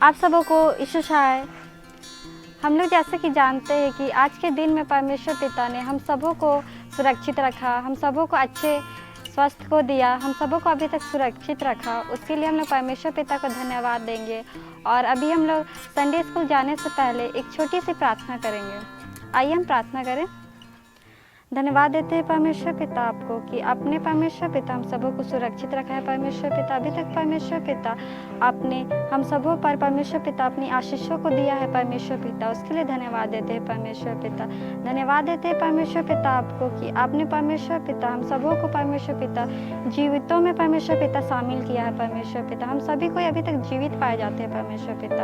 आप सबों को ईशुशाय। हम लोग जैसे कि जानते हैं कि आज के दिन में परमेश्वर पिता ने हम सबों को सुरक्षित रखा, हम सबों को अच्छे स्वास्थ्य को दिया, हम सबों को अभी तक सुरक्षित रखा। उसके लिए हम लोग परमेश्वर पिता को धन्यवाद देंगे। और अभी हम लोग संडे स्कूल जाने से पहले एक छोटी सी प्रार्थना करेंगे। आइए हम प्रार्थना करें। धन्यवाद देते हैं परमेश्वर पिता आपको कि आपने परमेश्वर पिता हम सबों को सुरक्षित रखा है। परमेश्वर पिता अभी तक परमेश्वर पिता आपने हम सबों पर परमेश्वर पिता अपनी आशीषों को दिया है। परमेश्वर पिता उसके लिए धन्यवाद देते हैं परमेश्वर पिता। धन्यवाद देते हैं परमेश्वर पिता आपको कि आपने परमेश्वर पिता हम सबों को परमेश्वर पिता जीवितों में परमेश्वर पिता शामिल किया है। परमेश्वर पिता हम सभी को अभी तक जीवित पाए जाते हैं परमेश्वर पिता,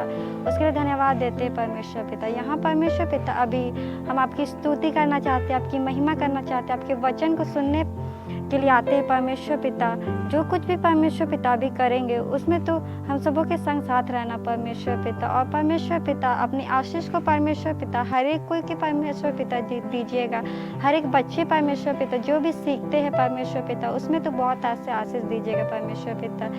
उसके लिए धन्यवाद देते हैं परमेश्वर पिता। यहाँ परमेश्वर पिता अभी हम आपकी स्तुति करना चाहते हैं, आपकी महिमा करना चाहते हैं, आपके वचन को सुनने के लिए आते हैं परमेश्वर पिता। जो कुछ भी परमेश्वर पिता भी करेंगे उसमें तो हम सबों के संग साथ रहना परमेश्वर पिता। और परमेश्वर पिता अपनी आशीष को परमेश्वर पिता हर एक कोई के परमेश्वर पिता दीजिएगा। हर एक बच्चे परमेश्वर पिता जो भी सीखते हैं परमेश्वर पिता उसमें तो बहुत ऐसे आशीष दीजिएगा परमेश्वर पिता।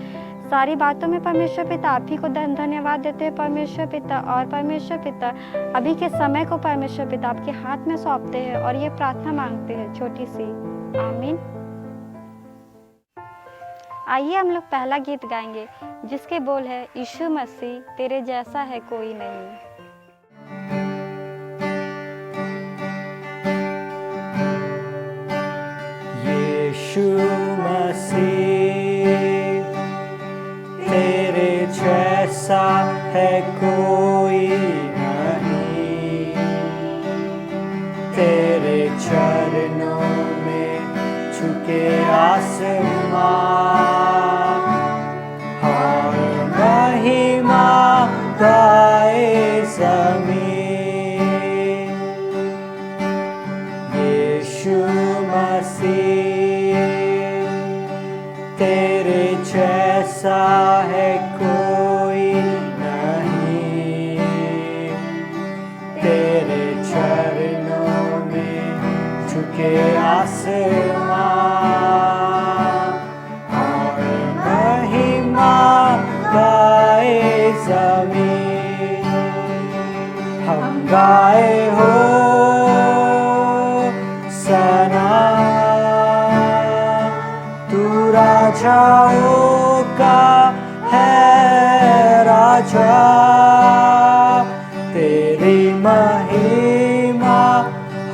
सारी बातों में परमेश्वर पिता आप ही को धन्यवाद देते हैं परमेश्वर पिता। और परमेश्वर पिता अभी के समय को परमेश्वर पिता आपके हाथ में सौंपते हैं और ये प्रार्थना मांगते हैं छोटी सी। आमीन। आइए हम लोग पहला गीत गाएंगे जिसके बोल है, यीशु मसीह तेरे जैसा है कोई नहीं। यीशु मसीह तेरे जैसा है कोई नहीं, तेरे चरणों में झुके आसमां और महिमा गाए ज़मीन। यीशु मसीह तेरे जैसा है कोई नहीं, तेरे चरणों में झुके आसमां और महिमा गाए ज़मीन। हम गाए हो सना तू राजाओं का है राजा, तेरी महिमा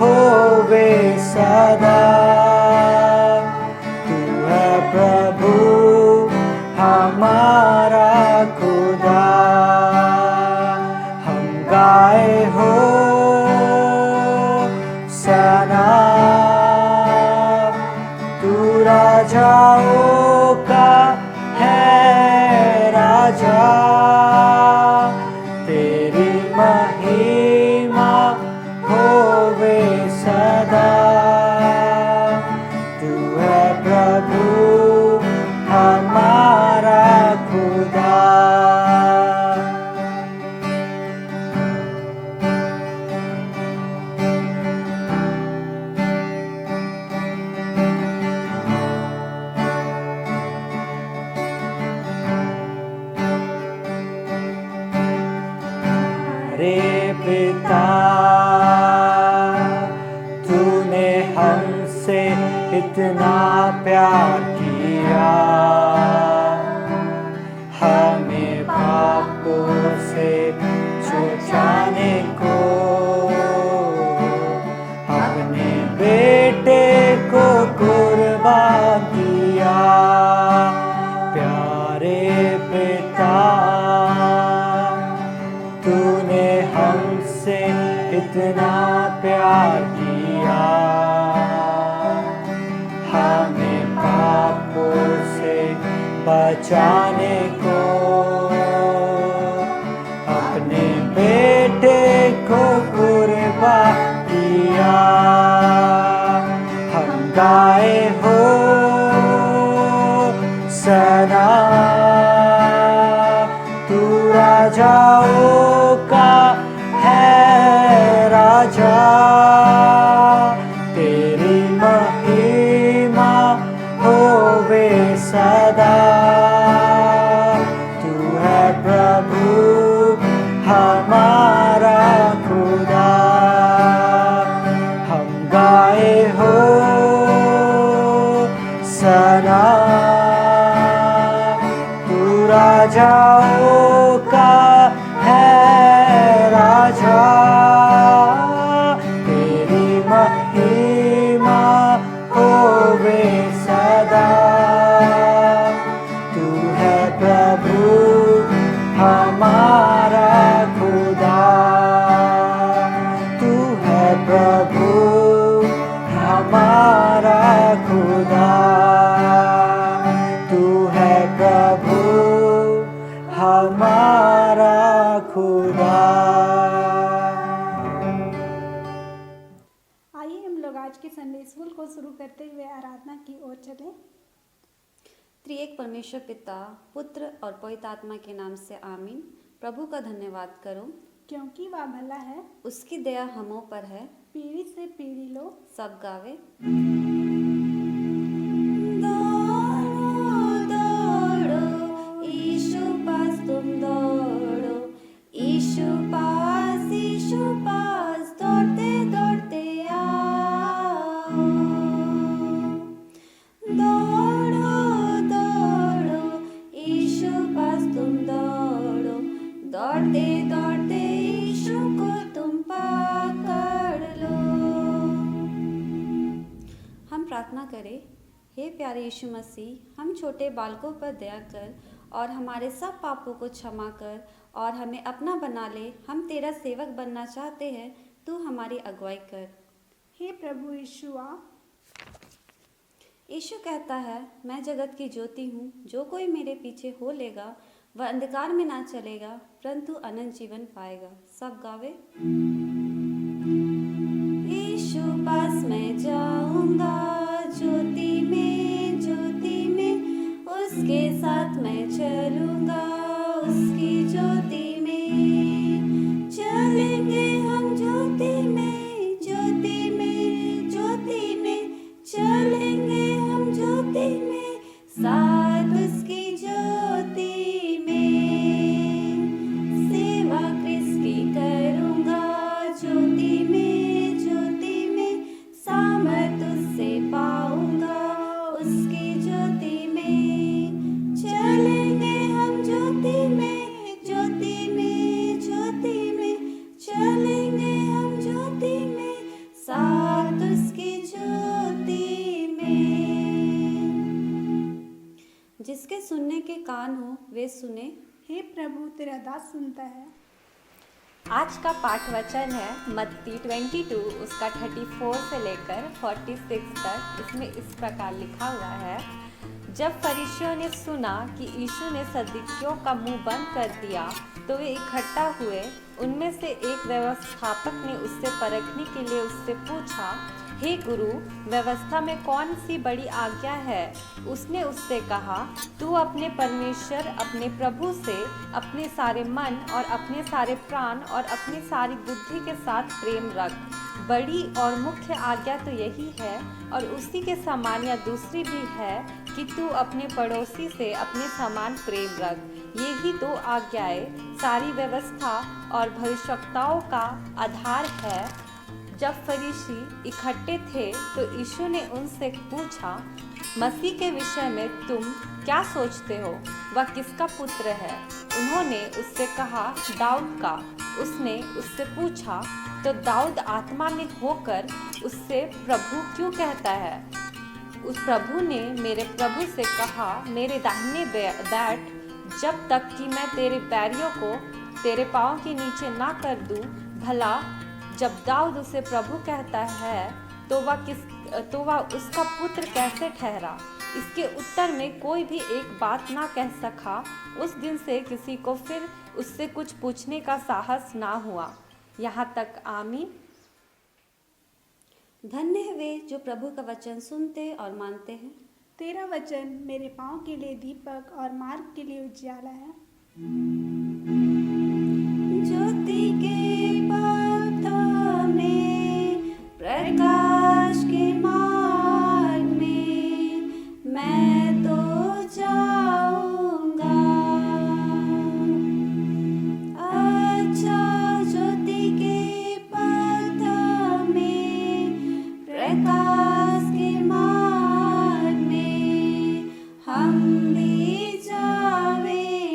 होवे सदा। तू है प्रभु हमारा खुदा। हम गाए हो सना तू राजाओं का है राजा, तेरी महिमा होवे सदा। तू है प्रभु हमारा खुदा। रे पिता तूने हमसे इतना प्यार किया, हमें पापों से छुड़ाने को अपने बेटे को कुर्बान किया। प्यारे पिता तूने हमसे इतना प्यार किया, हमें पापों से बचाने को अपने बेटे को कुर्बान किया। हम गाए हो सना तू राजाओं का है राजा, तेरी महिमा होवे सदा। तू है प्रभु राजाओं का है राजा, तेरी महिमा होवे सदा। तू है प्रभु हमारा खुदा, तू है प्रभु हमारा खुदा, तू है प्रभु हमारा खुदा। आइए हम लोग आज के संडे स्कूल को शुरू करते हुए आराधना की ओर चलें। त्रिएक परमेश्वर पिता, पुत्र और पवित्र आत्मा के नाम से आमीन। प्रभु का धन्यवाद करो, क्योंकि वह भला है, उसकी दया हमों पर है। पीढ़ी से पीढ़ी लो सब गावे। यीशु पास तुम दौड़ो, यीशु पास दौड़ते दौड़ते आओ। दौड़ो दौड़ो यीशु पास तुम दौड़ो, दौड़ते दौड़ते यीशु को तुम पकड़ लो। हम प्रार्थना करें। हे प्यारे यीशु मसीह, हम छोटे बालकों पर दया कर और हमारे सब पापों को क्षमा कर और हमें अपना बना ले। हम तेरा सेवक बनना चाहते हैं, तू हमारी अगुवाई कर। हे प्रभु यीशु आ। यीशु कहता है, मैं जगत की ज्योति हूँ। जो कोई मेरे पीछे हो लेगा वह अंधकार में ना चलेगा परंतु अनंत जीवन पाएगा। सब गावे। यीशु पास मैं जाऊंगा, ज्योति में उसके साथ मैं चलूंगा, उसकी ज्योति में चलेंगे हम, ज्योति में चलेंगे हम, ज्योति में साथ उसकी ज्योति में सेवा किसकी करूंगा, ज्योति में सामर्थ उससे पाऊंगा, उसकी ज्योति में चलेंगे हम, ज्योति में चलेंगे हम, ज्योति में साथ उसकी ज्योति में। जिसके सुनने के कान हो वे सुने। हे प्रभु तेरा दास सुनता है। आज का पाठ वचन है मत्ती 22 उसका 34 से लेकर 46 तक। इसमें इस प्रकार लिखा हुआ है, जब फरीसियों ने सुना कि यीशु ने सदूकियों का मुंह बंद कर दिया तो वे इकट्ठा हुए। उनमें से एक व्यवस्थापक ने उससे परखने के लिए उससे पूछा, हे गुरु, व्यवस्था में कौन सी बड़ी आज्ञा है? उसने उससे कहा, तू अपने परमेश्वर अपने प्रभु से अपने सारे मन और अपने सारे प्राण और अपनी सारी बुद्धि के साथ प्रेम रख। बड़ी और मुख्य आज्ञा तो यही है और उसी के समान या दूसरी भी है कि तू अपने पड़ोसी से अपने समान प्रेम रख। ये ही दो आज्ञाएं सारी व्यवस्था और भविष्यवक्ताओं का आधार है। जब फरीसी इकट्ठे थे तो यीशु ने उनसे पूछा, मसीह के विषय में तुम क्या सोचते हो? वह किसका पुत्र है? उन्होंने उससे कहा, दाऊद का। उसने उससे पूछा, तो दाऊद आत्मा में होकर उससे प्रभु क्यों कहता है? उस प्रभु ने मेरे प्रभु से कहा, मेरे दाहिने बैठ, जब तक कि मैं तेरे बैरियों को तेरे पाँव के नीचे ना कर दूं। भला जब दाऊद उसे प्रभु कहता है तो वह उसका पुत्र कैसे ठहरा? इसके उत्तर में कोई भी एक बात ना कह सका। उस दिन से किसी को फिर उससे कुछ पूछने का साहस ना हुआ। यहाँ तक आमीन। धन्य है वे जो प्रभु का वचन सुनते और मानते हैं। तेरा वचन मेरे पाँव के लिए दीपक और मार्ग के लिए उजियाला है। ज्योति के पथों में, प्रकाश के मार्ग में मैं तो जाऊंगा। अच्छा, ज्योति के पथों में, प्रकाश के मार्ग में हम भी जावेंगे।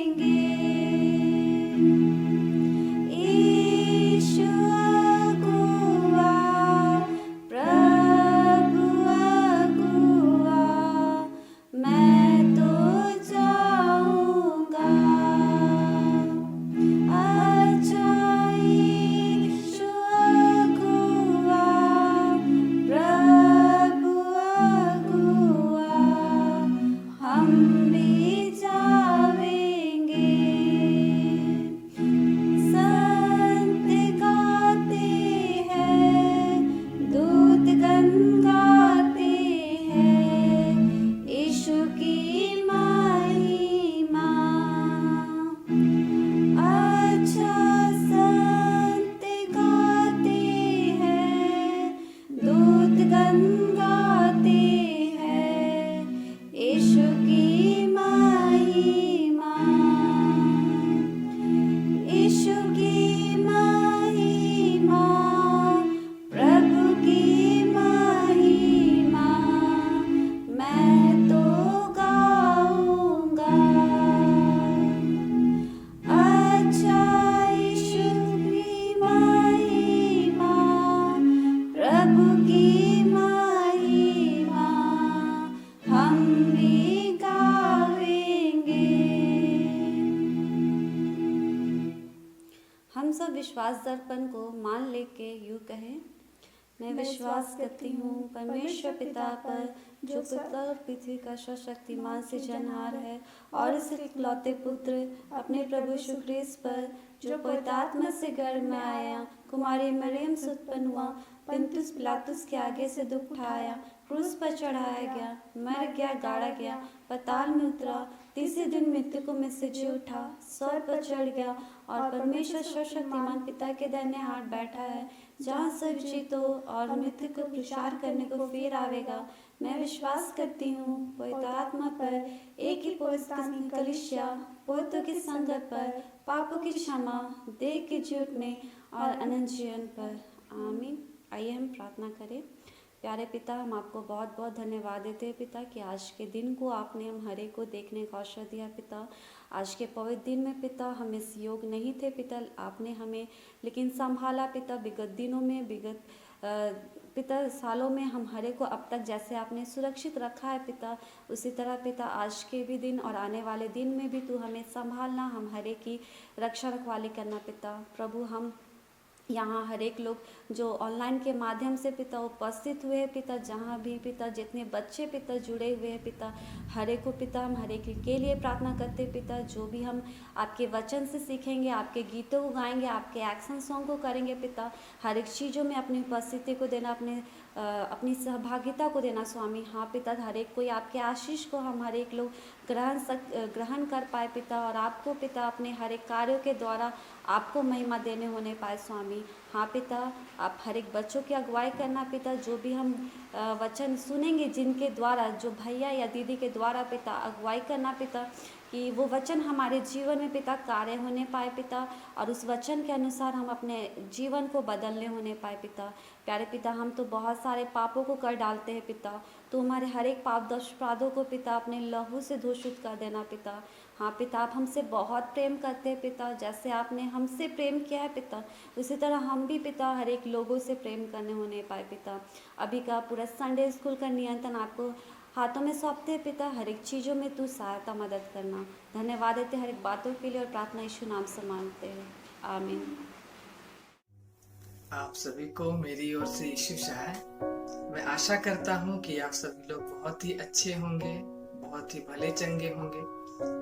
सब विश्वास दर्पण को मान लेके यूँ कहें, मैं विश्वास करती हूँ परमेश्वर पिता पर, जो पिता और पृथ्वी का सर्वशक्तिमान सृजनहार है, और इस इकलौते पुत्र अपने प्रभु यीशु ख्रीस्त पर, जो पवित्र आत्मा से गर्भ में आया, कुमारी मरियम से उत्पन्न हुआ, पिलातुस पिलातुस के आगे से दुख उठाया, क्रूस पर चढ़ाया गया, मर गया, गाड़ा गया, पाताल में उतरा, तीसरे दिन मृतकों में से जी उठा, स्वर्ग पर चढ़ गया, और परमेश्वर सर्वशक्तिमान पिता के दाहिने हाथ बैठा है, जहाँ सब जीतो और मृत्यु को प्रचार करने को फिर आवेगा। मैं विश्वास करती हूँ पवित्र आत्मा पर, एक ही पवित्र कलीसिया, पवित्रों की संगत पर, पापों की क्षमा, देह के जी उठने और अनंत जीवन पर। आमीन। आइए हम प्रार्थना करें। प्यारे पिता, हम आपको बहुत बहुत धन्यवाद देते हैं पिता कि आज के दिन को आपने हम हरे को देखने का अवसर दिया पिता। आज के पवित्र दिन में पिता हम इस योग नहीं थे पिता, आपने हमें लेकिन संभाला पिता। विगत दिनों में, विगत पिता सालों में हम हरे को अब तक जैसे आपने सुरक्षित रखा है पिता, उसी तरह पिता आज के भी दिन और आने वाले दिन में भी तू हमें संभालना, हम हरे की रक्षा रखवाली करना पिता। प्रभु, हम यहाँ हर एक लोग जो ऑनलाइन के माध्यम से पिता उपस्थित हुए हैं पिता, जहाँ भी पिता जितने बच्चे पिता जुड़े हुए हैं पिता, हर एक को पिता हम हर एक के लिए प्रार्थना करते पिता। जो भी हम आपके वचन से सीखेंगे, आपके गीतों को गाएंगे, आपके एक्शन सॉन्ग को करेंगे पिता, हर एक चीज़ों में अपनी उपस्थिति को देना, अपनी सहभागिता को देना स्वामी। हाँ पिता, हर एक कोई आपके आशीष को हम हर एक लोग ग्रहण कर पाए पिता, और आपको पिता अपने हर एक कार्यों के द्वारा आपको महिमा देने होने पाए स्वामी। हाँ पिता, आप हर एक बच्चों की अगुवाई करना पिता, जो भी हम वचन सुनेंगे जिनके द्वारा, जो भैया या दीदी के द्वारा पिता अगुवाई करना पिता, कि वो वचन हमारे जीवन में पिता कार्य होने पाए पिता, और उस वचन के अनुसार हम अपने जीवन को बदलने होने पाए पिता। प्यारे पिता, हम तो बहुत सारे पापों को कर डालते हैं पिता, तो हमारे हर एक पाप दोष अपराधों को पिता अपने लहू से दूषित कर देना पिता। हाँ पिता, आप हमसे बहुत प्रेम करते हैं पिता, जैसे आपने हमसे प्रेम किया है पिता, उसी तरह हम भी पिता हर एक लोगों से प्रेम करने होने पाए पिता। अभी का पूरा संडे स्कूल का नियंत्रण आपको हाथों में सौंपते हैं पिता, हर एक चीज़ों में तू सहायता मदद करना। धन्यवाद देते हर एक बातों के लिए, और प्रार्थना यीशु नाम से मांगते हैं, आमीन। आप सभी को मेरी ओर से यीशु सहाय। मैं आशा करता हूँ कि आप सभी लोग बहुत ही अच्छे होंगे, बहुत ही भले चंगे होंगे,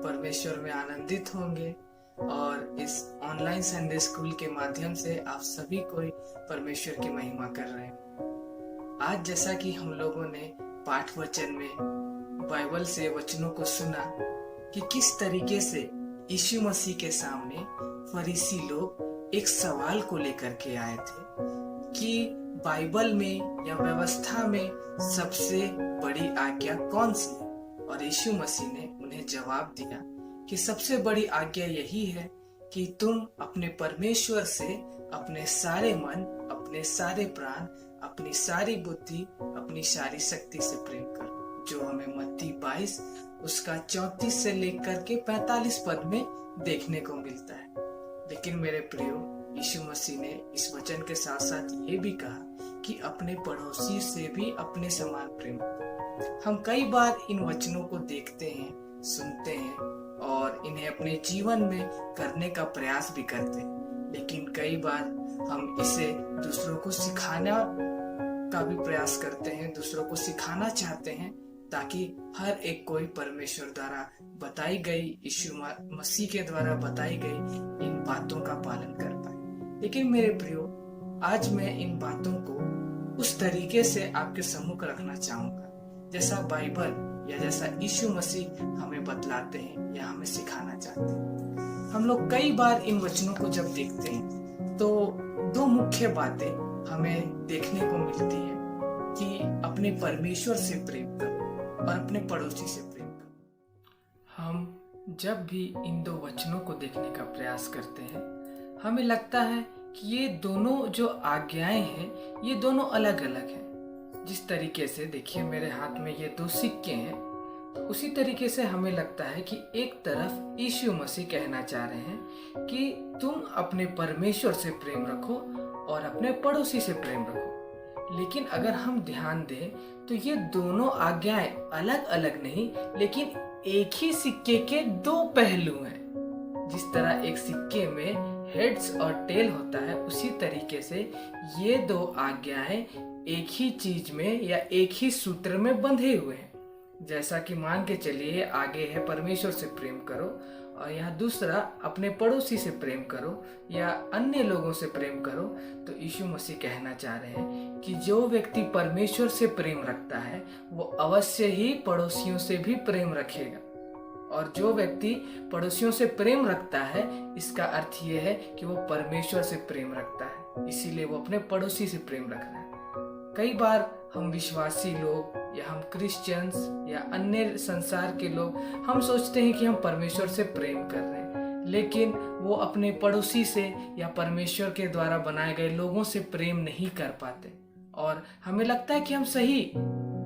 परमेश्वर में आनंदित होंगे, और इस ऑनलाइन संडे स्कूल के माध्यम से आप सभी कोई परमेश्वर की महिमा कर रहे हैं। आज जैसा कि हम लोगों ने पाठ वचन में बाइबल से वचनों को सुना कि किस तरीके से यीशु मसीह के सामने फरीसी लोग एक सवाल को लेकर के आए थे कि बाइबल में या व्यवस्था में सबसे बड़ी आज्ञा कौन सी है, और यीशु मसीह ने उन्हें जवाब दिया कि सबसे बड़ी आज्ञा यही है कि तुम अपने परमेश्वर से अपने सारे मन, अपने सारे प्राण, अपनी सारी बुद्धि, अपनी सारी शक्ति से प्रेम करो, जो हमें मत्ती 22 उसका 34 से लेकर के 45 पद में देखने को मिलता है। लेकिन मेरे प्रियो, यीशु मसीह ने इस वचन के साथ साथ ये भी कहा कि अपने पड़ोसी से भी अपने समान प्रेम करो। हम कई बार इन वचनों को देखते हैं, सुनते हैं और इन्हें अपने जीवन में करने का प्रयास भी करते हैं, लेकिन कई बार हम इसे दूसरों को सिखाना का भी प्रयास करते हैं, दूसरों को सिखाना चाहते हैं, ताकि हर एक कोई परमेश्वर द्वारा बताई गई, यीशु मसीह के द्वारा बताई गई इन बातों का पालन कर पाए। लेकिन मेरे प्रियो, आज मैं इन बातों को उस तरीके से आपके सम्मुख रखना चाहूंगा जैसा बाइबल या जैसा यीशु मसीह हमें बतलाते हैं या हमें सिखाना चाहते हैं। हम लोग कई बार इन वचनों को जब देखते हैं तो दो मुख्य बातें हमें देखने को मिलती है कि अपने परमेश्वर से प्रेम करो और अपने पड़ोसी से प्रेम करो। हम जब भी इन दो वचनों को देखने का प्रयास करते हैं, हमें लगता है कि ये दोनों जो आज्ञाएं हैं ये दोनों अलग अलग हैं। जिस तरीके से देखिए मेरे हाथ में ये दो सिक्के हैं, तो उसी तरीके से हमें लगता है कि एक तरफ यीशु मसीह कहना चाह रहे हैं कि तुम अपने परमेश्वर से प्रेम रखो और अपने पड़ोसी से प्रेम रखो। लेकिन अगर हम ध्यान दें तो ये दोनों आज्ञाएं अलग अलग नहीं, लेकिन एक ही सिक्के के दो पहलू हैं। जिस जिस तरह एक सिक्के में हेड्स और टेल होता है, उसी तरीके से ये दो आज्ञाएं एक ही चीज में या एक ही सूत्र में बंधे हुए हैं। जैसा कि मान के चलिए, आगे है परमेश्वर से प्रेम करो, और यहाँ दूसरा अपने पड़ोसी से प्रेम करो या अन्य लोगों से प्रेम करो। तो यीशु मसीह कहना चाह रहे हैं कि जो व्यक्ति परमेश्वर से प्रेम रखता है वो अवश्य ही पड़ोसियों से भी प्रेम रखेगा, और जो व्यक्ति पड़ोसियों से प्रेम रखता है, इसका अर्थ ये है कि वो परमेश्वर से प्रेम रखता है, इसीलिए वो अपने पड़ोसी से प्रेम रख रहा है। कई बार हम विश्वासी लोग या हम क्रिश्चियंस या अन्य संसार के लोग, हम सोचते हैं कि हम परमेश्वर से प्रेम कर रहे हैं, लेकिन वो अपने पड़ोसी से या परमेश्वर के द्वारा बनाए गए लोगों से प्रेम नहीं कर पाते, और हमें लगता है कि हम सही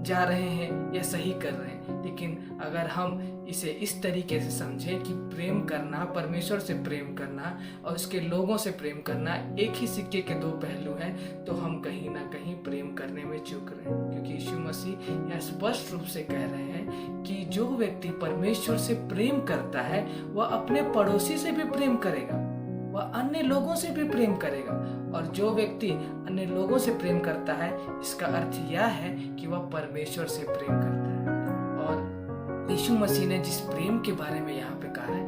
जा रहे हैं या सही कर रहे हैं। लेकिन अगर हम इसे इस तरीके से समझें कि प्रेम करना, परमेश्वर से प्रेम करना और उसके लोगों से प्रेम करना एक ही सिक्के के दो पहलू हैं, तो हम कहीं ना कहीं प्रेम करने में चूक रहे हैं। क्योंकि यीशु मसीह यह स्पष्ट रूप से कह रहे हैं कि जो व्यक्ति परमेश्वर से प्रेम करता है वह अपने पड़ोसी से भी प्रेम करेगा, वह अन्य लोगों से भी प्रेम करेगा, और जो व्यक्ति अन्य लोगों से प्रेम करता है, इसका अर्थ यह है कि वह परमेश्वर से प्रेम करता है। और यीशु मसीह ने जिस प्रेम के बारे में यहाँ पे कहा है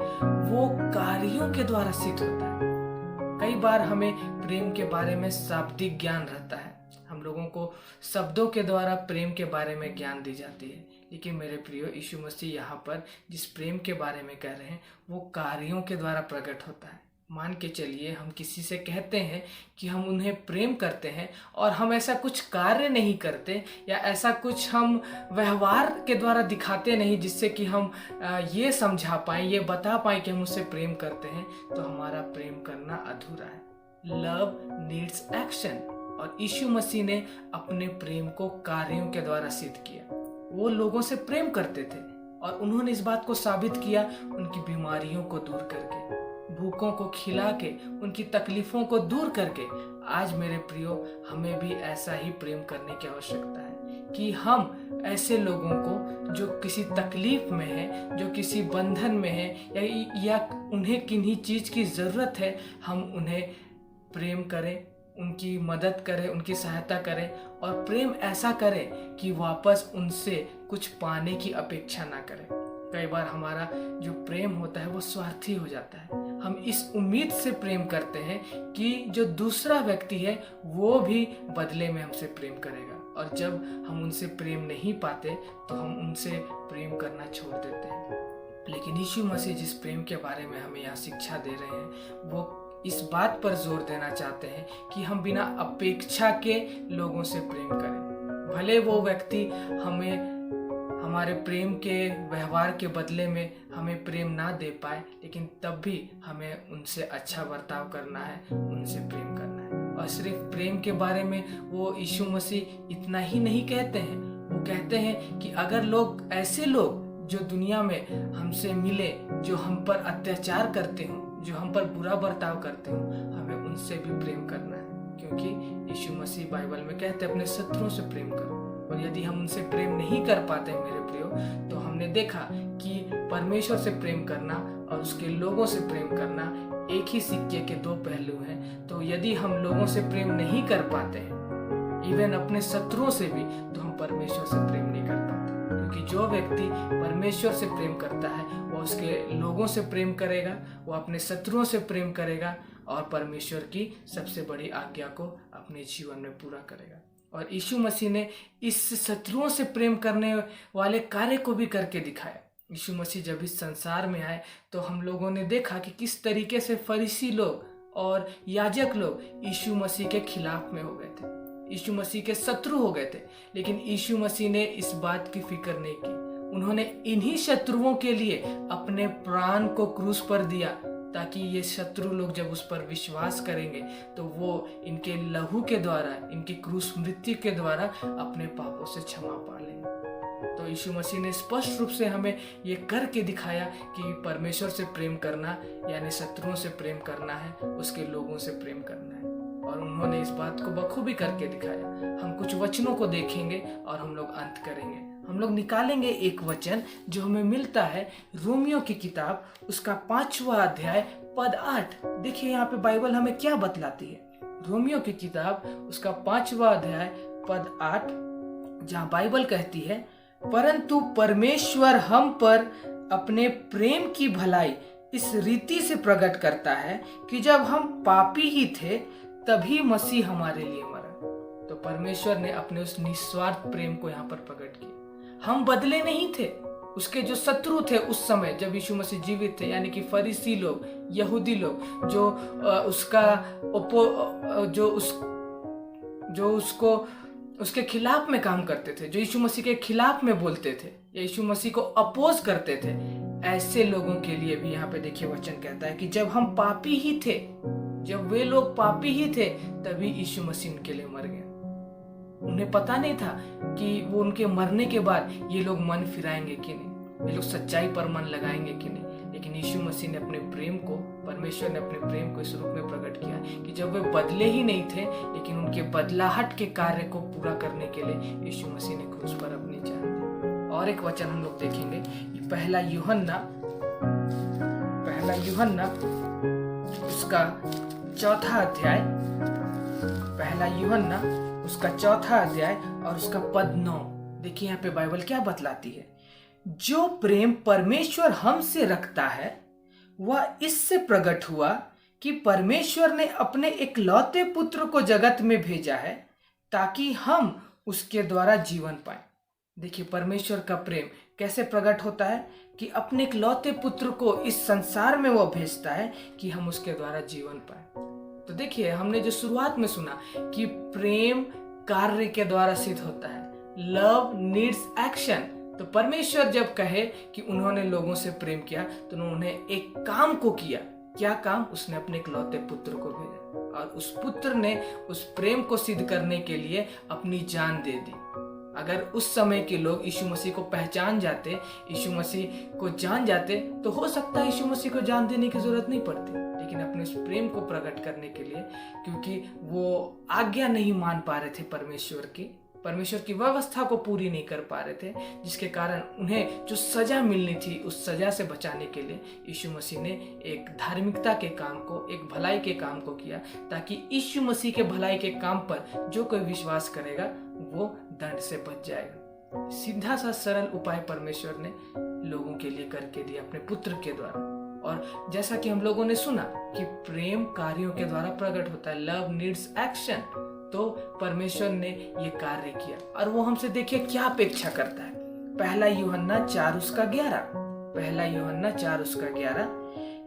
वो कार्यों के द्वारा सिद्ध होता है। कई बार हमें प्रेम के बारे में शाब्दिक ज्ञान रहता है, हम लोगों को शब्दों के द्वारा प्रेम के बारे में ज्ञान दी जाती है, लेकिन मेरे प्रियो, यीशु मसीह यहाँ पर जिस प्रेम के बारे में कह रहे हैं वो कार्यों के द्वारा प्रकट होता है। मान के चलिए हम किसी से कहते हैं कि हम उन्हें प्रेम करते हैं, और हम ऐसा कुछ कार्य नहीं करते या ऐसा कुछ हम व्यवहार के द्वारा दिखाते नहीं जिससे कि हम ये समझा पाएं, ये बता पाएं कि हम उससे प्रेम करते हैं, तो हमारा प्रेम करना अधूरा है। लव नीड्स एक्शन, और यीशु मसीह ने अपने प्रेम को कार्यों के द्वारा सिद्ध किया। वो लोगों से प्रेम करते थे और उन्होंने इस बात को साबित किया उनकी बीमारियों को दूर करके, भूखों को खिला के, उनकी तकलीफों को दूर करके। आज मेरे प्रियो, हमें भी ऐसा ही प्रेम करने की आवश्यकता है कि हम ऐसे लोगों को जो किसी तकलीफ में है, जो किसी बंधन में है या उन्हें किन्हीं चीज की जरूरत है, हम उन्हें प्रेम करें, उनकी मदद करें, उनकी सहायता करें, और प्रेम ऐसा करें कि वापस उनसे कुछ पाने की अपेक्षा ना करें। कई बार हमारा जो प्रेम होता है वो स्वार्थी हो जाता है। हम इस उम्मीद से प्रेम करते हैं कि जो दूसरा व्यक्ति है वो भी बदले में हमसे प्रेम करेगा, और जब हम उनसे प्रेम नहीं पाते तो हम उनसे प्रेम करना छोड़ देते हैं। लेकिन यीशु मसीह जिस प्रेम के बारे में हमें यहाँ शिक्षा दे रहे हैं वो इस बात पर जोर देना चाहते हैं कि हम बिना अपेक्षा के लोगों से प्रेम करें। भले वो व्यक्ति हमें हमारे प्रेम के व्यवहार के बदले में हमें प्रेम ना दे पाए, लेकिन तब भी हमें उनसे अच्छा बर्ताव करना है, उनसे प्रेम करना है। और सिर्फ प्रेम के बारे में वो यीशु मसीह इतना ही नहीं कहते हैं, वो कहते हैं कि अगर लोग, ऐसे लोग जो दुनिया में हमसे मिले, जो हम पर अत्याचार करते हों, जो हम पर बुरा बर्ताव करते हों, हमें उनसे भी प्रेम करना है। क्योंकि यीशु मसीह बाइबल में कहते हैं अपने शत्रुओं से प्रेम करो। और यदि हम उनसे प्रेम नहीं कर पाते मेरे प्रियो, तो हमने देखा कि परमेश्वर से प्रेम करना और उसके लोगों से प्रेम करना एक ही सिक्के के दो पहलू हैं। तो यदि हम लोगों से प्रेम नहीं कर पाते हैं, इवन अपने शत्रुओं से भी, तो हम परमेश्वर से प्रेम नहीं कर पाते। क्योंकि जो व्यक्ति परमेश्वर से प्रेम करता है वो उसके लोगों से प्रेम करेगा, वो अपने शत्रुओं से प्रेम करेगा, और परमेश्वर की सबसे बड़ी आज्ञा को अपने जीवन में पूरा करेगा। और यीशु मसीह ने इस शत्रुओं से प्रेम करने वाले कार्य को भी करके दिखाया। यीशु मसीह जब इस संसार में आए तो हम लोगों ने देखा कि किस तरीके से फरीसी लोग और याजक लोग यीशु मसीह के खिलाफ में हो गए थे, यीशु मसीह के शत्रु हो गए थे। लेकिन यीशु मसीह ने इस बात की फिक्र नहीं की। उन्होंने इन्हीं शत्रुओं के लिए अपने प्राण को क्रूस पर दिया, ताकि ये शत्रु लोग जब उस पर विश्वास करेंगे तो वो इनके लहू के द्वारा, इनकी क्रूस मृत्यु के द्वारा अपने पापों से क्षमा पा लेंगे। तो यीशु मसीह ने स्पष्ट रूप से हमें ये करके दिखाया कि परमेश्वर से प्रेम करना यानी शत्रुओं से प्रेम करना है, उसके लोगों से प्रेम करना है। और उन्होंने इस बात को बखूबी करके दिखाया। हम कुछ वचनों को देखेंगे और हम लोग अंत करेंगे। हम लोग निकालेंगे एक वचन जो हमें मिलता है रोमियो की किताब उसका 5वां अध्याय पद 8। देखिए यहाँ पे बाइबल हमें क्या बतलाती है। रोमियो की किताब उसका 5वां अध्याय पद 8, जहाँ बाइबल कहती है, परंतु परमेश्वर हम पर अपने प्रेम की भलाई इस रीति से प्रकट करता है कि जब हम पापी ही थे तभी मसीह हमारे लिए मरा। तो परमेश्वर ने अपने उस निस्वार्थ प्रेम को यहाँ पर प्रकट किया। हम बदले नहीं थे, उसके जो शत्रु थे उस समय जब यीशु मसीह जीवित थे, यानी कि फरीसी लोग, यहूदी लोग जो उसके खिलाफ में काम करते थे, जो यीशु मसीह के खिलाफ में बोलते थे, यीशु मसीह को अपोज करते थे, ऐसे लोगों के लिए भी यहाँ पे देखिए वचन कहता है कि जब हम पापी ही थे, जब वे लोग पापी ही थे तभी यीशु मसीह उनके लिए मर गया। उन्हें पता नहीं था कि वो उनके मरने के बाद ये लोग मन फिराएंगे कि नहीं, ये लोग सच्चाई पर मन लगाएंगे कि नहीं, लेकिन यीशु मसीह ने अपने प्रेम को, परमेश्वर ने अपने प्रेम को इस रूप में प्रकट किया कि जब वे बदले ही नहीं थे, लेकिन उनके बदलाहट के कार्य को पूरा करने के लिए यीशु मसीह ने क्रूस पर अपनी जान दी। और एक वचन हम लोग देखेंगे, पहला यूहन्ना उसका 4था अध्याय, पहला यूहन्ना उसका 4था अध्याय और उसका पद 9। देखिए यहाँ पे बाइबल क्या बतलाती है, जो प्रेम परमेश्वर हमसे रखता है वह इससे प्रकट हुआ कि परमेश्वर ने अपने इकलौते पुत्र को जगत में भेजा है ताकि हम उसके द्वारा जीवन पाएं। देखिए परमेश्वर का प्रेम कैसे प्रकट होता है कि अपने इकलौते पुत्र को इस संसार में वो भेजता है कि हम उसके द्वारा जीवन पाएं। तो देखिए हमने जो शुरुआत में सुना कि प्रेम कार्य के द्वारा सिद्ध होता है, लव नीड्स एक्शन। तो परमेश्वर जब कहे कि उन्होंने लोगों से प्रेम किया तो उन्होंने एक काम को किया। क्या काम? उसने अपने इकलौते पुत्र को भेजा और उस पुत्र ने उस प्रेम को सिद्ध करने के लिए अपनी जान दे दी। अगर उस समय के लोग यीशु मसीह को पहचान जाते, यीशु मसीह को जान जाते, तो हो सकता है यीशु मसीह को जान देने की जरूरत नहीं पड़ती, लेकिन अपने उस प्रेम को प्रकट करने के लिए, क्योंकि वो आज्ञा नहीं मान पा रहे थे परमेश्वर की व्यवस्था को पूरी नहीं कर पा रहे थे, जिसके कारण उन्हें जो सजा मिलनी थी उस सजा से बचाने के लिए यीशु मसीह ने एक धार्मिकता के काम को, एक भलाई के काम को किया, ताकि यीशु मसीह के भलाई के काम पर जो कोई विश्वास करेगा वो दंड से बच जाएगा। सीधा सा सरल उपाय परमेश्वर ने लोगों के लिए करके दिया अपने पुत्र के द्वारा। और जैसा कि हम लोगों ने सुना कि प्रेम कार्यों के द्वारा प्रकट होता है, लव नीड्स एक्शन। तो परमेश्वर ने ये कार्य किया और वो हमसे देखिए क्या अपेक्षा करता है। पहला यूहन्ना 4:11,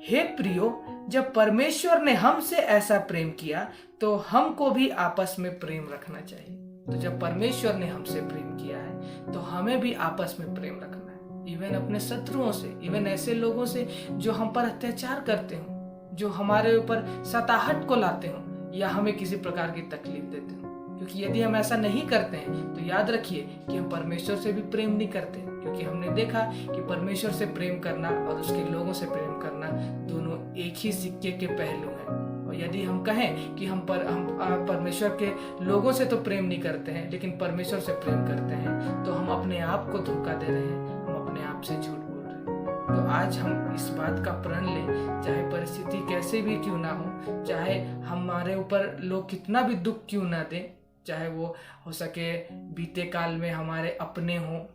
हे प्रियो, जब परमेश्वर ने हमसे ऐसा प्रेम किया तो हमको भी आपस में प्रेम रखना चाहिए। तो जब परमेश्वर ने हमसे प्रेम किया है तो हमें भी आपस में प्रेम रखना है, इवन अपने शत्रुओं से, इवन ऐसे लोगों से जो हम पर अत्याचार करते हो, जो हमारे ऊपर सताहट को लाते हो या हमें किसी प्रकार की तकलीफ देते हो। क्योंकि यदि हम ऐसा नहीं करते हैं तो याद रखिए कि हम परमेश्वर से भी प्रेम नहीं करते, क्योंकि हमने देखा कि परमेश्वर से प्रेम करना और उसके लोगों से प्रेम करना दोनों एक ही सिक्के के पहलू हैं। और यदि हम कहें कि हम परमेश्वर के लोगों से तो प्रेम नहीं करते हैं लेकिन परमेश्वर से प्रेम करते हैं, तो हम अपने आप को धोखा दे रहे हैं, हम अपने आप से झूठ बोल रहे हैं। तो आज हम इस बात का प्रण लें, चाहे परिस्थिति कैसे भी क्यों ना हो, चाहे हमारे ऊपर लोग कितना भी दुख क्यों ना दें, चाहे वो हो सके बीते काल में हमारे अपने हों,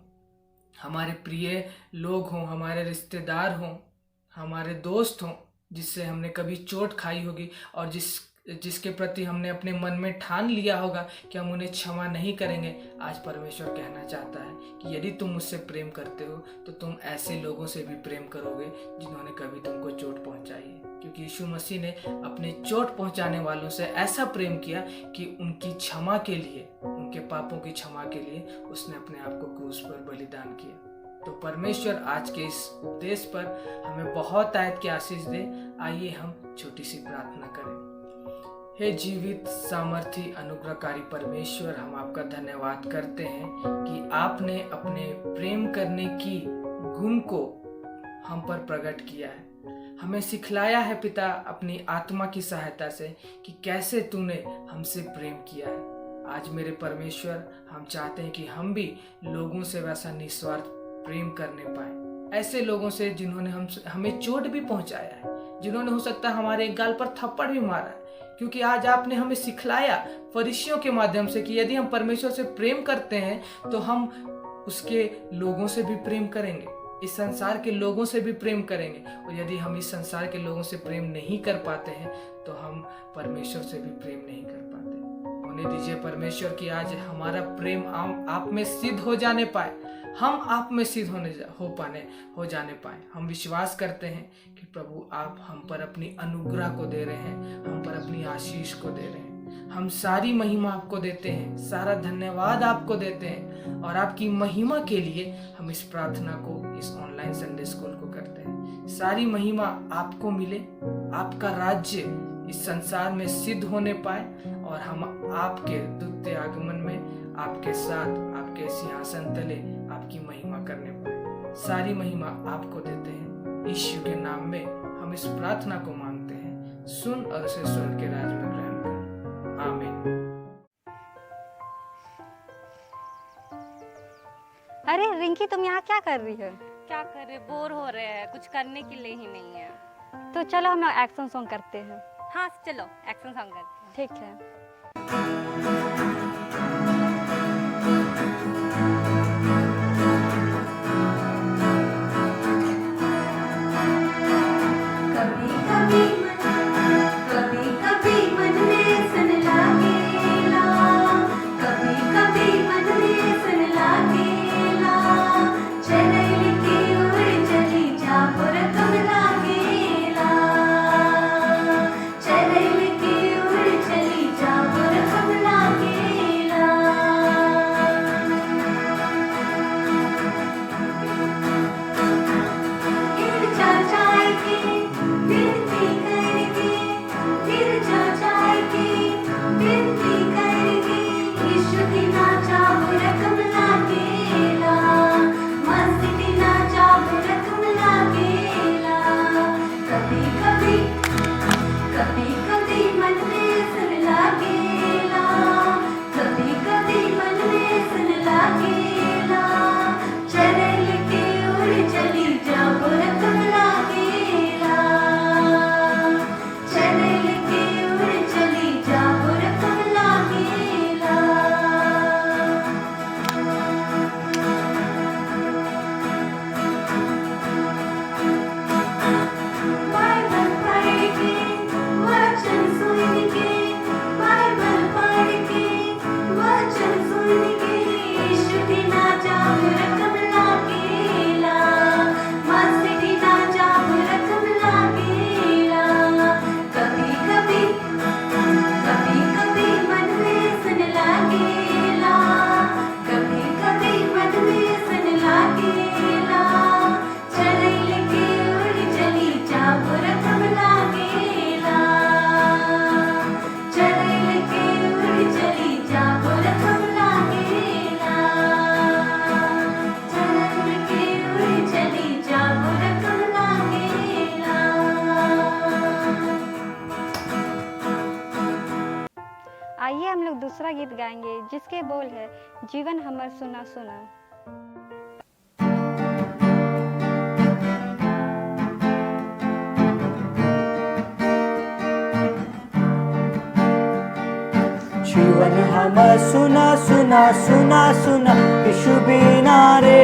हमारे प्रिय लोग हों, हमारे रिश्तेदार हों, हमारे दोस्त हों जिससे हमने कभी चोट खाई होगी और जिसके प्रति हमने अपने मन में ठान लिया होगा कि हम उन्हें क्षमा नहीं करेंगे। आज परमेश्वर कहना चाहता है कि यदि तुम मुझसे प्रेम करते हो तो तुम ऐसे लोगों से भी प्रेम करोगे जिन्होंने कभी तुमको चोट पहुंचाई है, क्योंकि यीशु मसीह ने अपने चोट पहुंचाने वालों से ऐसा प्रेम किया कि उनकी क्षमा के लिए, उनके पापों की क्षमा के लिए उसने अपने आप को क्रूस पर बलिदान किया। तो परमेश्वर आज के इस उपदेश पर हमें बहुत आयत की आशीष दे। आइए हम छोटी सी प्रार्थना करें। हे जीवित, सामर्थी, अनुग्रहकारी परमेश्वर, हम आपका धन्यवाद करते हैं कि आपने अपने प्रेम करने की गुण को हम पर प्रकट किया है। हमें सिखलाया है पिता अपनी आत्मा की सहायता से कि कैसे तूने हमसे प्रेम किया है। आज मेरे परमेश्वर, हम चाहते हैं कि हम भी लोगों से वैसा निस्वार्थ प्रेम करने पाए, ऐसे लोगों से जिन्होंने हमें चोट भी पहुंचाया है, जिन्होंने हो सकता है हमारे गाल पर थप्पड़ भी मारा है, क्योंकि आज आपने हमें सिखलाया फरीसियों के माध्यम से कि यदि हम परमेश्वर से प्रेम करते हैं तो हम उसके लोगों से भी प्रेम करेंगे, इस संसार के लोगों से भी प्रेम करेंगे। और यदि हम इस संसार के लोगों से प्रेम नहीं कर पाते हैं तो हम परमेश्वर से भी प्रेम नहीं कर पाते। होने दीजिए परमेश्वर कि आज हमारा प्रेम आप में सिद्ध हो जाने पाए, हम आप में सिद्ध हो जाने पाए। हम विश्वास करते हैं कि प्रभु आप हम पर अपनी अनुग्रह को दे रहे हैं, हम पर अपनी आशीष को दे रहे हैं। हम सारी महिमा आपको देते हैं, सारा धन्यवाद आपको देते हैं, और आपकी महिमा के लिए हम इस प्रार्थना को, इस ऑनलाइन संडे स्कूल को करते हैं। सारी महिमा आपको मिले, आपका राज्य इस संसार में सिद्ध होने पाए, और हम आपके द्वितीय आगमन में आपके साथ, आपके सिंहासन तले आपकी महिमा करने पाए। सारी महिमा आपको देते हैं। यीशु के नाम में हम इस प्रार्थना को मांगते हैं। सुन और उसे स्वर्ग के राज्य में ग्रहण कर। आमीन। अरे रिंकी, तुम यहाँ क्या कर रही हो? क्या करे, बोर हो रहे हैं, कुछ करने के लिए ही नहीं है। तो चलो हम लोग एक्शन सॉन्ग करते हैं। हाँ चलो एक्शन सॉन्ग करते हैं। ठीक है। आइए हम लोग दूसरा गीत गाएंगे जिसके बोल है, जीवन हमर सुना सुना। जीवन हमर सुना सुना सुना सुना यीशु बिना रे।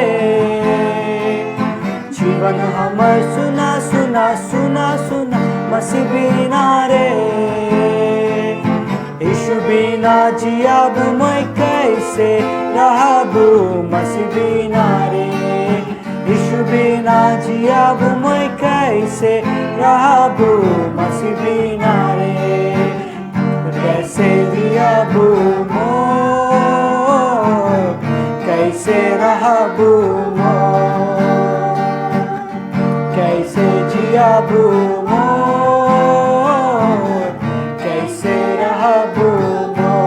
जीवन हमर सुना सुना सुना सुना मसीह बिना रे। यीशु बिना जियाब मैं कैसे रहबू मसीह बिना रे। यीशु बिना जियाब मैं कैसे रहबू मसीह बिना रे। कैसे जियाबू मोर, कैसे रहबू मोर, कैसे जियाबू मोर, कैसे रहबू मोर।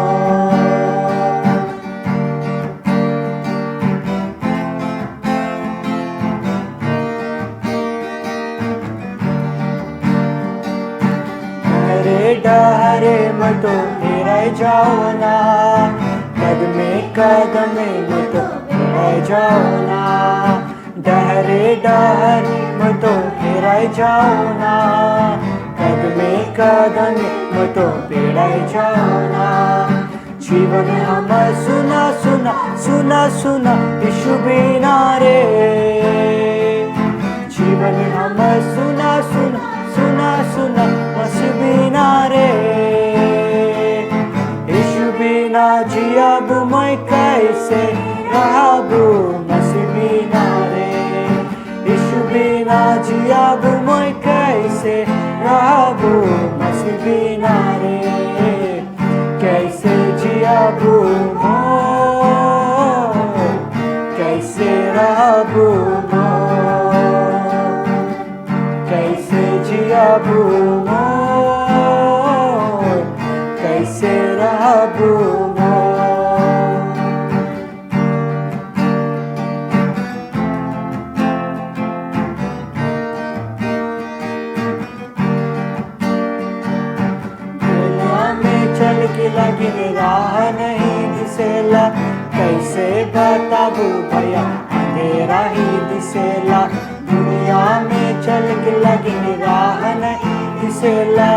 डहरे मतो हेराय जाओ ना, कदम मत फेराई जाओ ना, डहरे डहरी मत फेराई जाओ ना, कदम मत फेराई जाओ ना। जीवन हम सुना सुना सुना सुना यीशु बिना रे, जीवन हम सुना सुना सुना सुना मसीह बिना रे, यीशु बिना जियाब मैं कैसे रहबू मसीह बिना रे, यीशु बिना जियाब मैं कैसे रहबू मसीह बिना रे, कैसे जियाबू कैसे रहबू कैसे जियाबू कैसे रहबू। लगिन राह नहीं दिसेला, कैसे बताबू भैया अंधेरा ही दिसेला, दुनिया में चल के लगिन राह नहीं दिसेला,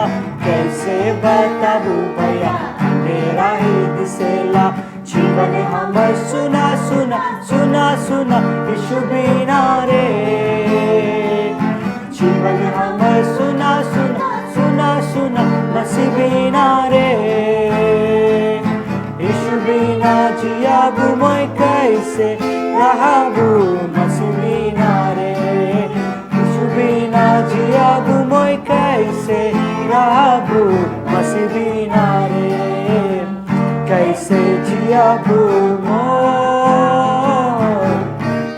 कैसे बताबू भैया अंधेरा ही दिसेला। जीवन हम सुना सुना सुना सुना यीशु बिना रे, जीवन हम सुना सुना सुना सुना मसीह बिना रे, यीशु बिना जियाबू मैं कैसे रहबू मसीह बिना रे, यीशु बिना जियाबू मैं कैसे रहबू मसीह बिना रे, कैसे जियाबू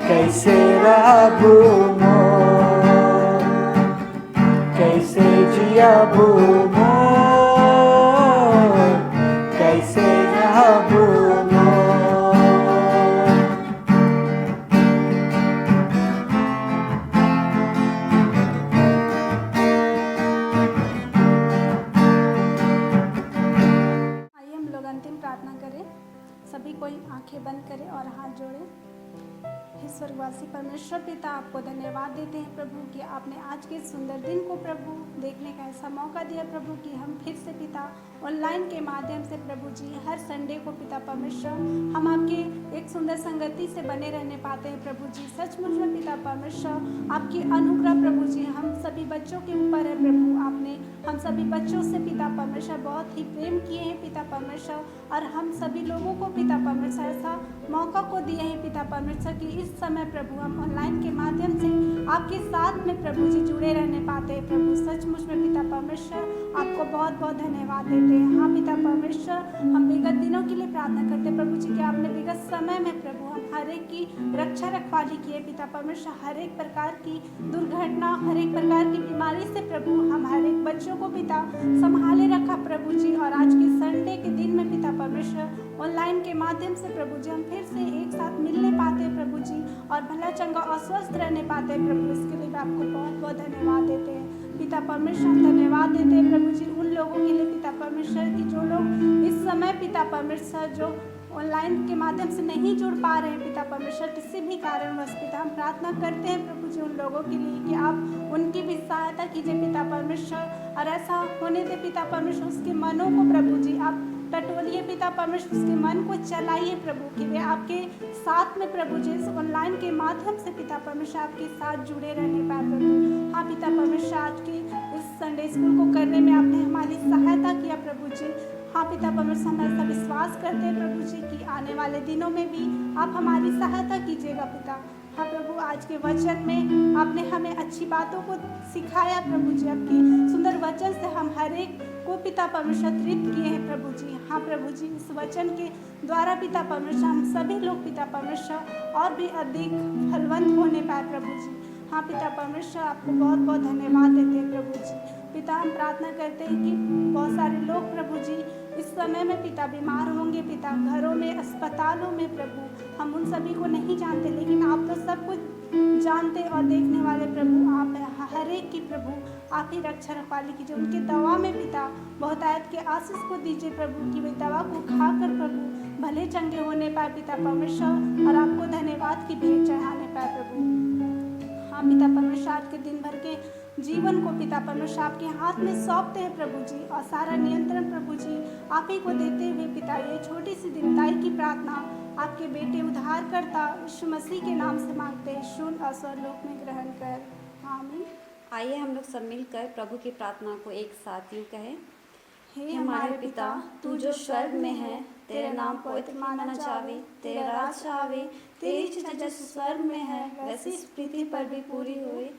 कैसे रहबू कैसे जियाबू कैसे रहबू। आइए हम लोग अंतिम प्रार्थना करें। सभी कोई आंखें बंद करें और हाथ जोड़ें। हे स्वर्गवासी परमेश्वर पिता, आपको धन्यवाद देते हैं प्रभु कि आपने आज के सुंदर दिन को प्रभु देखने का ऐसा मौका दिया प्रभु कि हम फिर से पिता ऑनलाइन के माध्यम से प्रभु जी हर संडे को पिता परमेश्वर हम आपके एक सुंदर संगति से बने रहने पाते हैं प्रभु जी। सचमुच में पिता परमेश्वर आपकी अनुग्रह प्रभु जी हम सभी बच्चों के ऊपर है प्रभु। आपने हम सभी बच्चों से पिता परमेश्वर बहुत ही प्रेम किए हैं पिता परमेश्वर, और हम सभी लोगों को पिता परमेश्वर ऐसा मौका को दिए हैं पिता परमेश्वर कि इस समय प्रभु हम ऑनलाइन के माध्यम से आपके साथ में प्रभु जी जुड़े रहने पाते हैं प्रभु। सचमुच में पिता परमेश्वर आपको बहुत बहुत धन्यवाद देते हैं। हाँ पिता परमेश्वर, हम विगत दिनों के लिए प्रार्थना करते हैं प्रभु जी कि आपने विगत समय में प्रभु हम हर एक की रक्षा रखवाली की है पिता परमेश्वर। हर एक प्रकार की दुर्घटना, हर एक प्रकार की बीमारी से प्रभु हम हर एक बच्चों को पिता संभाले रखा प्रभु जी। और आज के संडे के दिन में पिता परमेश्वर ऑनलाइन के माध्यम से प्रभु जी हम फिर से एक साथ मिलने पाते हैं प्रभु जी, और भला चंगा और स्वस्थ रहने पाते हैं प्रभु। इसके लिए आपको बहुत बहुत धन्यवाद देते हैं पिता परमेश्वर। हम धन्यवाद देते हैं प्रभु जी उन लोगों के लिए पिता परमेश्वर की जो लोग इस समय पिता परमेश्वर जो ऑनलाइन के माध्यम से नहीं जुड़ पा रहे हैं पिता परमेश्वर किसी भी कारणवश पिता। हम प्रार्थना करते हैं प्रभु जी उन लोगों के लिए कि आप उनकी भी सहायता कीजिए पिता परमेश्वर, और ऐसा होने दे पिता परमेश्वर उसके मनों को प्रभु जी आप टटोलिए पिता परमेश्वर, उसके मन को चलाइए प्रभु कि वे आपके साथ में प्रभु जी इस ऑनलाइन के माध्यम से पिता परमेश्वर आपके साथ जुड़े रहने पाए प्रभु। हाँ पिता परमेश्वर, आज की इस संडे स्कूल को करने में आपने हमारी सहायता किया प्रभु जी। हाँ पिता परमेश्वर, हम ऐसा विश्वास करते हैं प्रभु जी कि आने वाले दिनों में भी आप हमारी सहायता कीजिएगा पिता। हाँ प्रभु, आज के वचन में आपने हमें अच्छी बातों को सिखाया प्रभु जी। आपके सुंदर वचन से हम हर एक को पिता परमेश्वर तृप्त किए हैं प्रभु जी। हाँ प्रभु जी, इस वचन के द्वारा पिता परमेश्वर हम सभी लोग पिता परमेश्वर और भी अधिक फलवंत होने पाए प्रभु जी। हाँ पिता परमेश्वर, आपको बहुत बहुत धन्यवाद देते हैं प्रभु जी। पिता, हम प्रार्थना करते हैं कि बहुत सारे लोग प्रभु जी इस समय में पिता बीमार होंगे पिता, घरों में, अस्पतालों में प्रभु। हम उन सभी को नहीं जानते, लेकिन आप तो सब कुछ जानते और देखने वाले प्रभु आप हैं। हर एक की प्रभु आप ही रक्षा रखवाली कीजिए। उनके दवा में पिता बहुतायत के आशीष को दीजिए प्रभु, कि वे दवा को खाकर प्रभु भले चंगे होने पाए पिता परमेश्वर, और आपको धन्यवाद की भेंट चढ़ाने पाए प्रभु। हाँ पिता परमेश्वर, आज के दिन भर के जीवन को पिता परमेश्वर आपके हाथ में सौंपते हैं प्रभु जी, और सारा नियंत्रण प्रभु जी आप ही को देते हुए पिता ये छोटी सी दिनदाई की प्रार्थना आपके बेटे उद्धारकर्ता यीशु मसीह के नाम से मांगते हैं, शून्य और स्वर्लोक में ग्रहण कर, आमीन। आइए हम लोग सब मिलकर प्रभु की प्रार्थना को एक साथ यूँ कहें। हे हमारे पिता, तू जो स्वर्ग में है, तेरा नाम पवित्र माना जावे, तेरा राज आवे, तेरी इच्छा जैसे स्वर्ग में है वैसे इस पृथ्वी पर भी पूरी होए।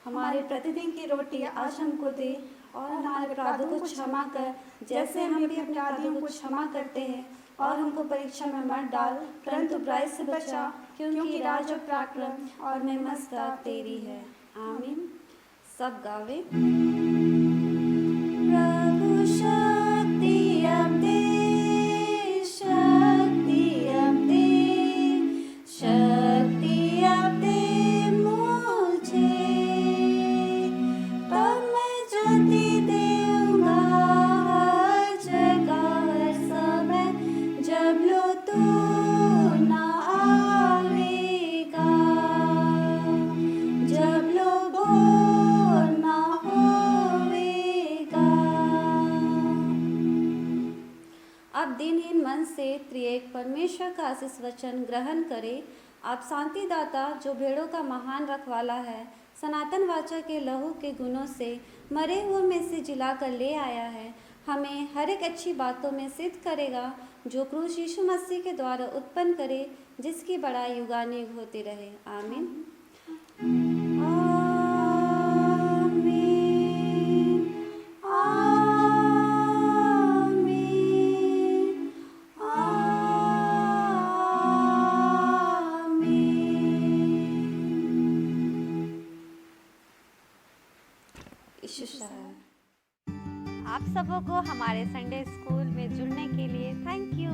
हमारे प्रतिदिन की रोटी आज हमको दे, और हमारे अपराधों को क्षमा कर जैसे हम भी अपने अपराधियों को क्षमा करते हैं, और हमको परीक्षा में मत डाल परंतु बुराई से बचा, क्योंकि राज और पराक्रम और महिमा तेरी है, आमीन। सब गावे। प्रभु शक्ति अब दे, शक्ति अब दे, शक्ति अब दे मुझे, तब मैं ज्योति देऊंगा हर जगह हर समय, जब लो तू ना आवेगा, जब लोगों ना होवेगा। अब दिनहीन मन से त्रिएक परमेश्वर का आशीष वचन ग्रहण करें। आप शांतिदाता जो भेड़ों का महान रखवाला है, सनातन वाचा के लहू के गुणों से मरे हुए में से जिलाकर ले आया है, हमें हर एक अच्छी बातों में सिद्ध करेगा, जो क्रूस यीशु मसीह के द्वारा उत्पन्न करे, जिसकी बड़ाई युगानुयुग होती रहे, आमीन। आप सबों को हमारे संडे स्कूल में जुड़ने के लिए थैंक यू।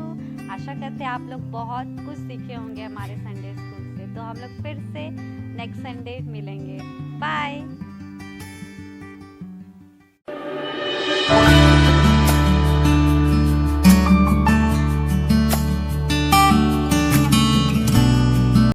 आशा करते हैं आप लोग बहुत कुछ सीखे होंगे हमारे संडे स्कूल से। तो हम लोग फिर से नेक्स्ट संडे मिलेंगे। बाय।